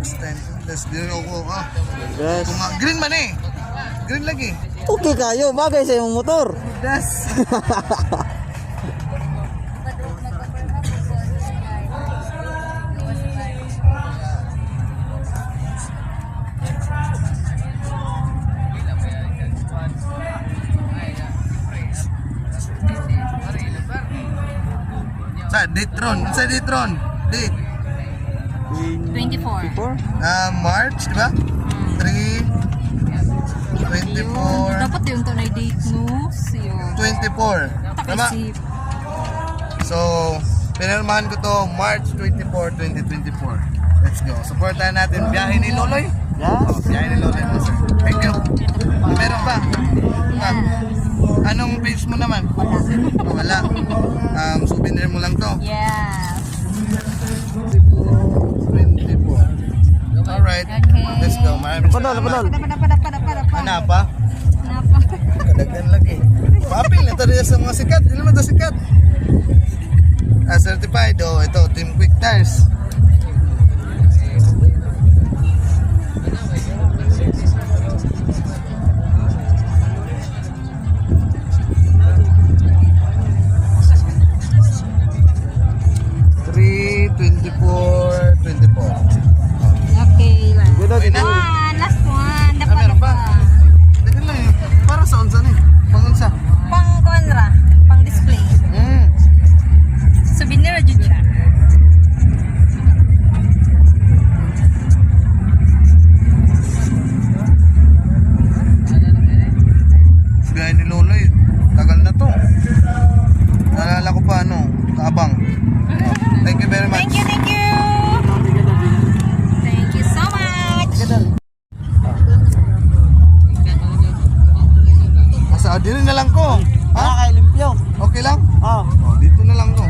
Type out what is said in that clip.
extend. Tapos din ako, Yes. green man eh. Green lagi. Okay kayo, bagay sa iyong motor. Das. Sa Ditron. Date. 24. 4? March, di ba? 3 24 Dapat yung tunay date no? Siyo. 24. Tama? Takisip. So, pinirmahan ko to March 24, 2024. Let's go. Supportahan natin biyahe ni Loloy. Yes. Biyahe ni Loloy mo, sir. Thank you. Meron pa? Anong page mo naman? Wala. Souvenir mo lang to. Yes. 24. Alright. Okay. Let's go. Maraming Padol. Ano pa? Kadagdan lagi. Papil na tayo sa mga sikat. Hindi naman ito sikat. Certified. Oh, ito. Team Quick Tires. Okay lang. Good Okay na? Last one. Dapat meron pa? Dagan lang yun. Para sa unsa ni? Pangunsa? Pang konra. Pang display. Souvenir na dyan siya. Biyahe ni Loloy. Tagal na to. Naalala ko pa kaabang. Thank you very much. Thank you. Thank you so much. Asa dito na lang ko. Ah, kay Limpyo. Okay lang? Ah. Oh, dito na lang ko.